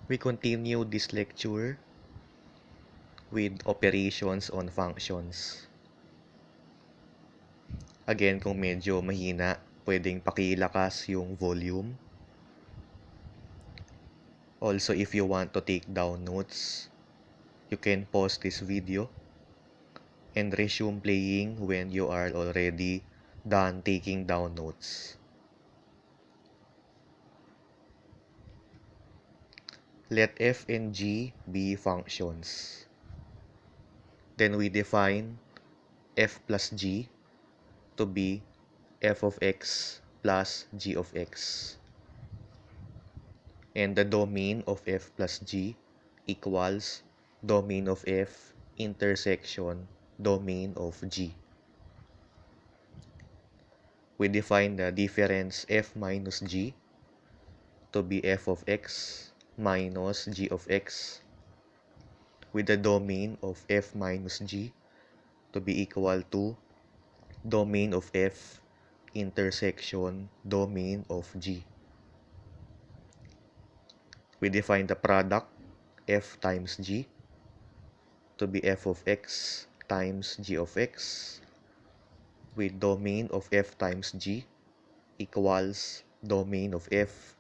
We continue this lecture with operations on functions. Again, kung medyo mahina, pwedeng pakilakas yung volume. Also, if you want to take down notes, you can pause this video and resume playing when you are already done taking down notes. Let f and g be functions. Then we define f plus g to be f of x plus g of x. And the domain of f plus g equals domain of f intersection domain of g. We define the difference f minus g to be f of x minus g of x, with the domain of f minus g to be equal to domain of f intersection domain of g. We define the product f times g to be f of x times g of x, with domain of f times g equals domain of f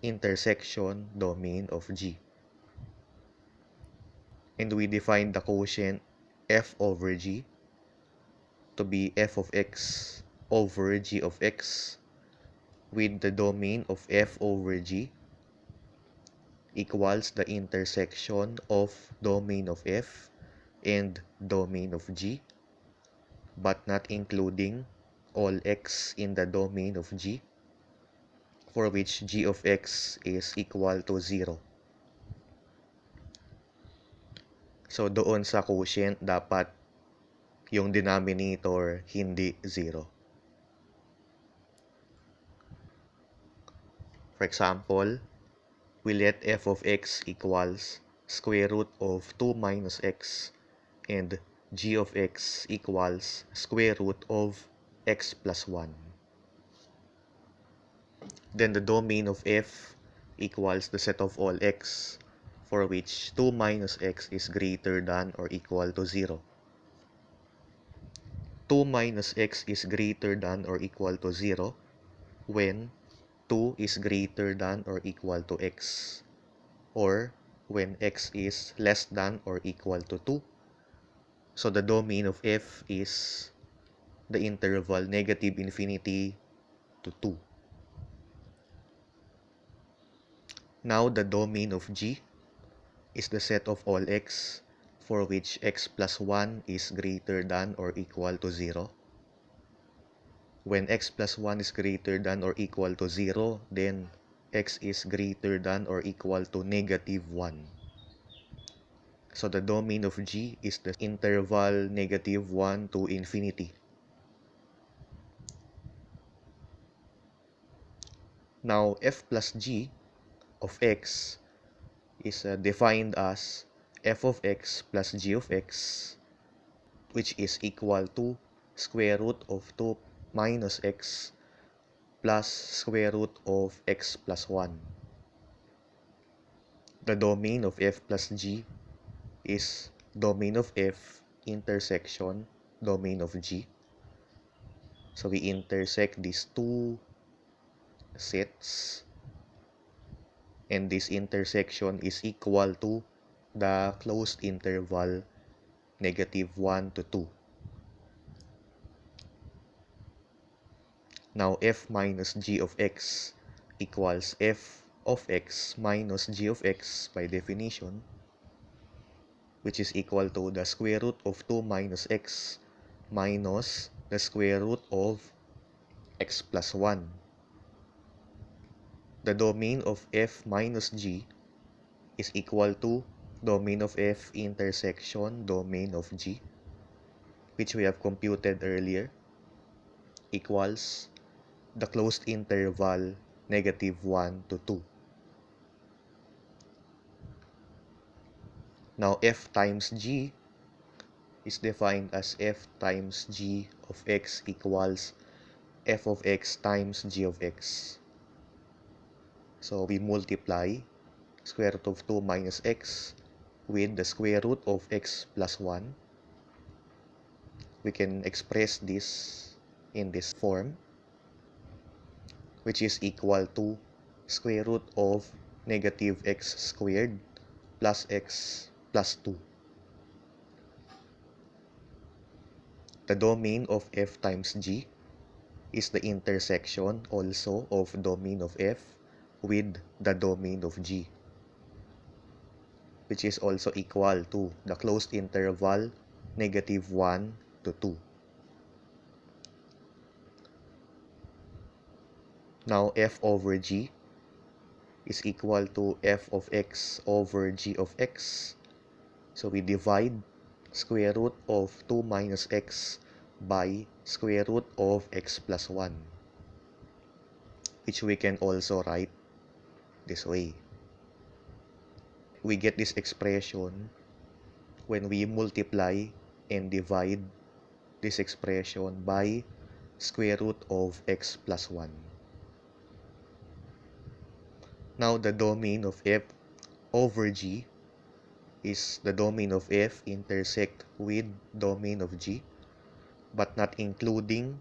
intersection domain of g. And we define the quotient f over g to be f of x over g of x, with the domain of f over g equals the intersection of domain of f and domain of g, but not including all x in the domain of g, for which g of x is equal to 0. So doon sa quotient, dapat yung denominator hindi 0. For example, we let f of x equals square root of 2 minus x and g of x equals square root of x plus 1. Then the domain of f equals the set of all x for which 2 minus x is greater than or equal to 0. 2 minus x is greater than or equal to 0 when 2 is greater than or equal to x, or when x is less than or equal to 2. So the domain of f is the interval negative infinity to 2. Now the domain of g is the set of all x for which x plus 1 is greater than or equal to 0. When x plus 1 is greater than or equal to 0, then x is greater than or equal to negative 1. So the domain of g is the interval negative 1 to infinity. Now f plus g of x is defined as f of x plus g of x, which is equal to square root of 2 minus x plus square root of x plus 1. The domain of f plus g is domain of f intersection domain of g. So we intersect these two sets, and this intersection is equal to the closed interval negative 1 to 2. Now f minus g of x equals f of x minus g of x by definition, which is equal to the square root of 2 minus x minus the square root of x plus 1. The domain of f minus g is equal to domain of f intersection domain of g, which we have computed earlier, equals the closed interval negative 1 to 2. Now f times g is defined as f times g of x equals f of x times g of x. So we multiply square root of 2 minus x with the square root of x plus 1. We can express this in this form, which is equal to square root of negative x squared plus x plus 2. The domain of f times g is the intersection also of domain of f with the domain of g, which is also equal to the closed interval negative 1 to 2. Now f over g is equal to f of x over g of x. So we divide square root of 2 minus x by square root of x plus 1, which we can also write this way. We get this expression when we multiply and divide this expression by square root of x plus 1. Now the domain of f over g is the domain of f intersect with domain of g, but not including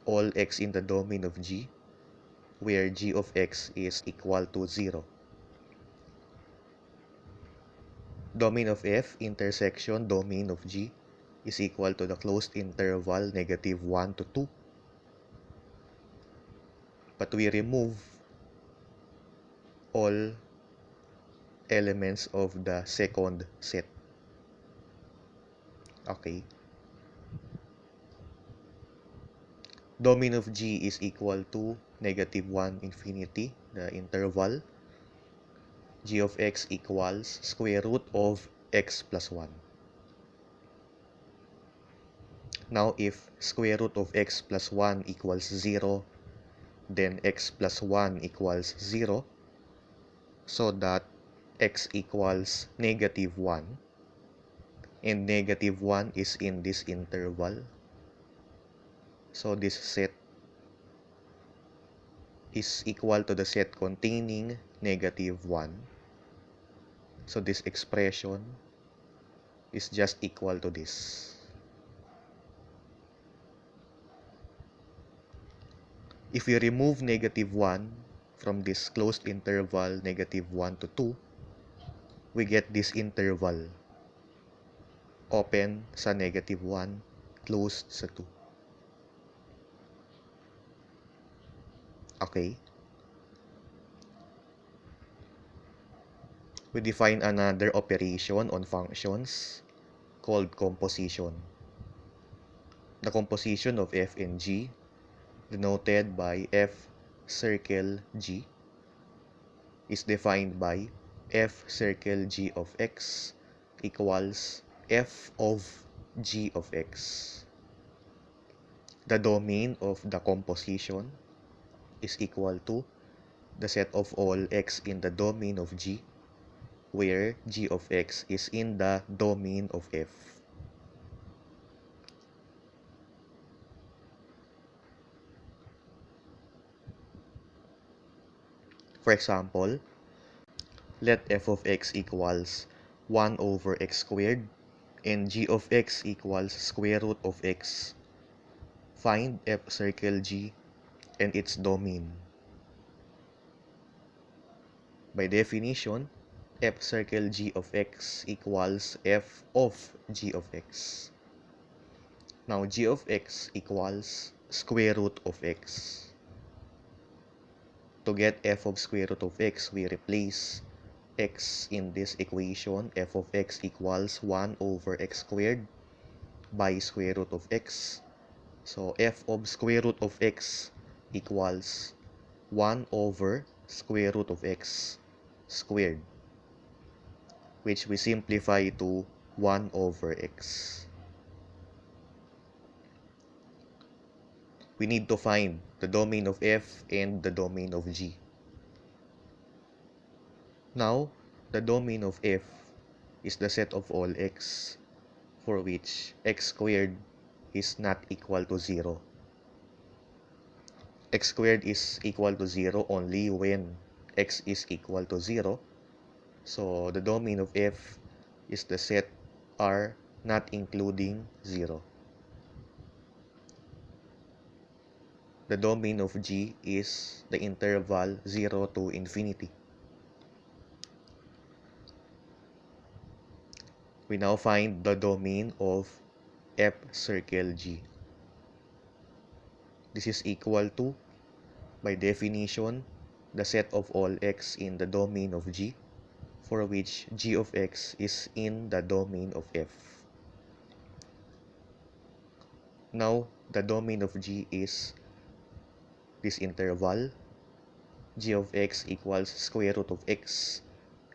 all x in the domain of g, where g of x is equal to 0. Domain of f intersection domain of g is equal to the closed interval negative 1 to 2. But we remove all elements of the second set. Okay. Domain of g is equal to negative 1 infinity, the interval. G of x equals square root of x plus 1. Now if square root of x plus 1 equals 0, then x plus 1 equals 0, so that x equals negative 1, and negative 1 is in this interval. So this set is equal to the set containing negative 1. So this expression is just equal to this. If we remove negative 1 from this closed interval negative 1 to 2, we get this interval. Open sa negative 1, closed sa 2. Okay. We define another operation on functions called composition. The composition of f and g, denoted by f circle g, is defined by f circle g of x equals f of g of x. The domain of the composition is equal to the set of all x in the domain of g, where g of x is in the domain of f. For example, let f of x equals 1 over x squared and g of x equals square root of x. Find f circle g and its domain. By definition, f circle g of x equals f of g of x. Now g of x equals square root of x. To get f of square root of x, we replace x in this equation. F of x equals 1 over x squared by square root of x. So f of square root of x equals 1 over square root of x squared, which we simplify to 1 over x. We need to find the domain of f and the domain of g. Now, the domain of f is the set of all x for which x squared is not equal to 0. X squared is equal to 0 only when x is equal to 0, So the domain of f is the set R not including 0. The domain of G is the interval 0 to infinity. We now find the domain of F circle G. This is equal to, by definition, the set of all x in the domain of G, for which g of x is in the domain of F. Now, the domain of G is this interval, g of x equals square root of x,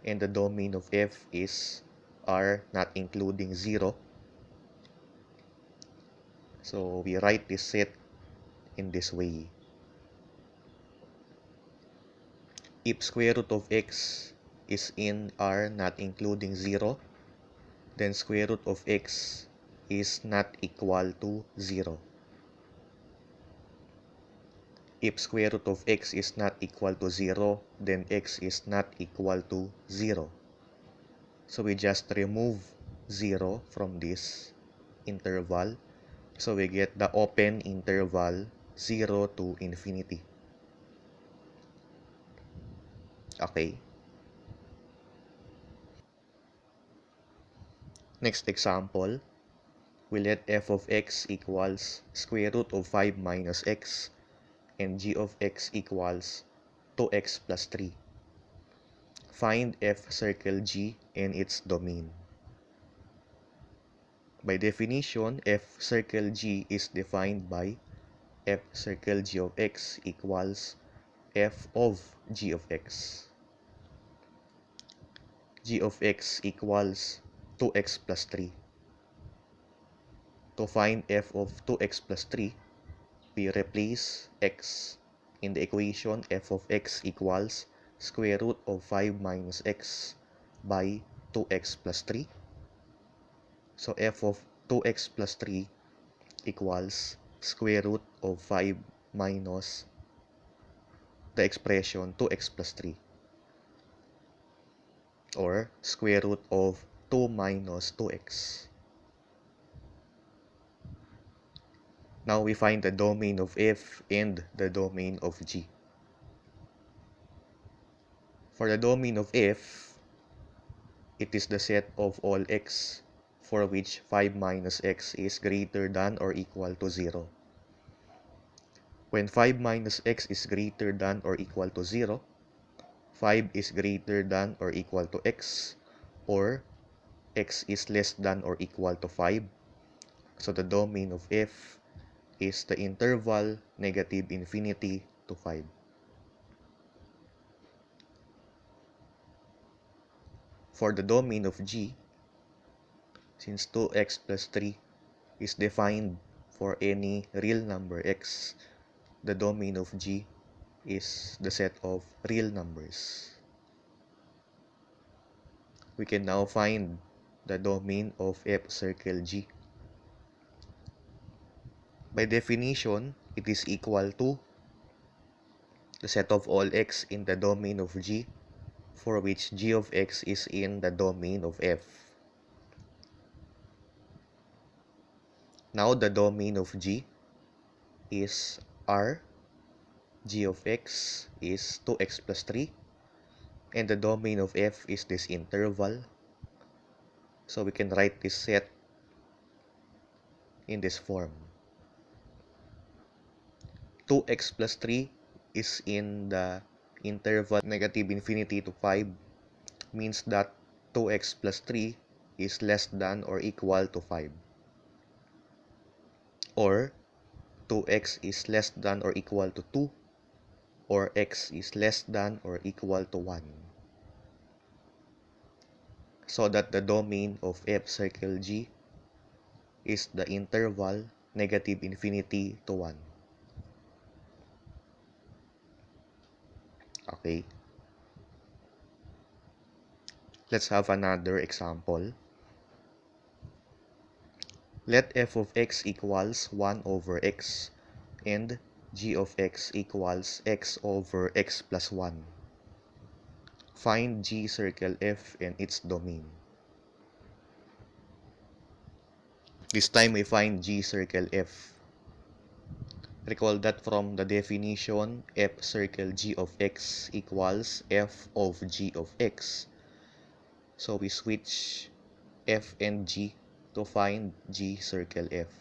and the domain of F is R not including 0. So we write this set in this way. If square root of x is in R not including 0, then square root of x is not equal to 0. If square root of x is not equal to 0, then x is not equal to 0. So we just remove 0 from this interval. So we get the open interval 0 to infinity. Okay. Next example, we let f of x equals square root of 5 minus x and g of x equals 2x plus 3. Find f circle G and its domain. By definition, f circle G is defined by f circle G of x equals f of g of x. G of x equals 2x plus 3. To find f of 2x plus 3, we replace x in the equation f of x equals square root of 5 minus x by 2x plus 3. So f of 2x plus 3 equals square root of 5 minus the expression 2x plus 3, or square root of 2 minus 2x. Now we find the domain of f and the domain of g. For the domain of f, it is the set of all x for which 5 minus x is greater than or equal to 0. When 5 minus x is greater than or equal to 0, 5 is greater than or equal to x, or x is less than or equal to 5. So the domain of f is the interval negative infinity to 5. For the domain of G, since 2x plus 3 is defined for any real number x, the domain of G is the set of real numbers. We can now find the domain of F circle G. By definition, it is equal to the set of all x in the domain of G, for which g of x is in the domain of F. Now the domain of G is R, g of x is 2x plus 3, and the domain of F is this interval. So we can write this set in this form. 2x plus 3 is in the interval negative infinity to 5, means that 2x plus 3 is less than or equal to 5. Or 2x is less than or equal to 2, or x is less than or equal to 1. So that the domain of F circle G is the interval negative infinity to 1. Okay. Let's have another example. Let f of x equals 1 over x and g of x equals x over x plus 1. Find G circle F and its domain. This time we find G circle F. Recall that from the definition, F circle G of X equals F of G of X. So we switch F and G to find G circle F.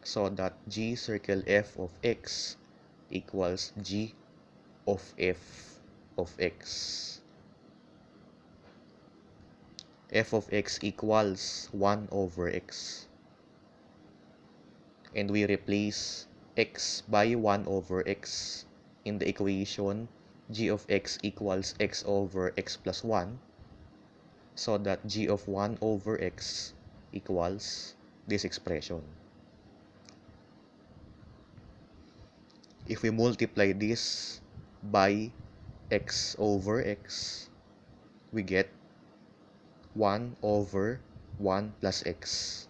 So that G circle F of X equals G of F of X. F of X equals 1 over X. And we replace X by 1 over X in the equation G of X equals X over X plus 1. So that G of 1 over X equals this expression. If we multiply this by X over X, we get 1 over 1 plus X.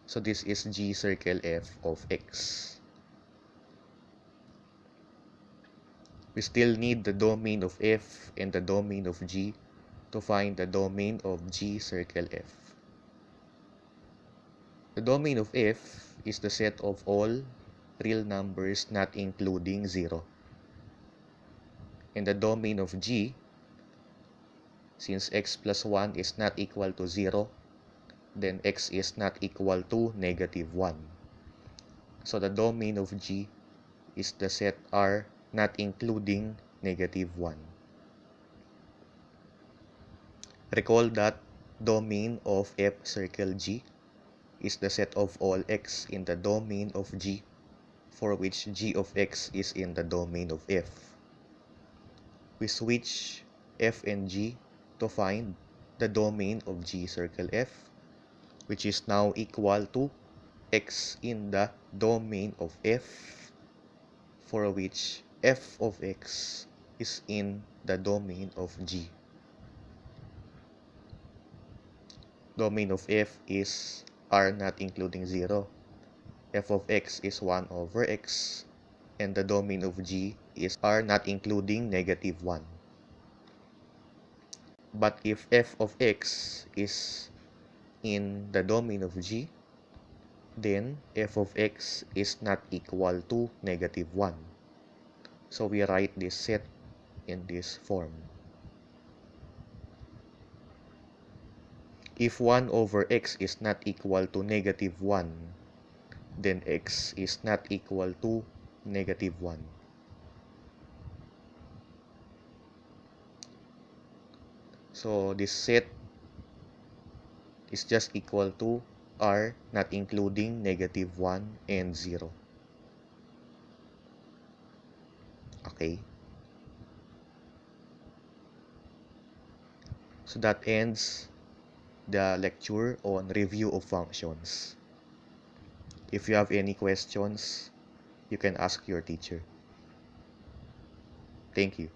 So this is G circle F of X. We still need the domain of F and the domain of G to find the domain of G circle F. The domain of F is the set of all real numbers not including 0. And the domain of G, since x plus 1 is not equal to 0, then x is not equal to negative 1. So the domain of G is the set R not including negative 1. Recall that domain of F circle G is the set of all x in the domain of G for which G of x is in the domain of F. We switch F and G to find the domain of G circle F, which is now equal to x in the domain of F, for which F of x is in the domain of G. Domain of F is R not including 0. F of x is 1 over x. And the domain of G is R not including negative 1. But if F of x is in the domain of G, then F of x is not equal to negative 1. So we write this set in this form. If 1 over x is not equal to negative 1, then x is not equal to negative 1. So this set is just equal to R not including negative 1 and 0. Okay. So that ends the lecture on review of functions. If you have any questions, you can ask your teacher. Thank you.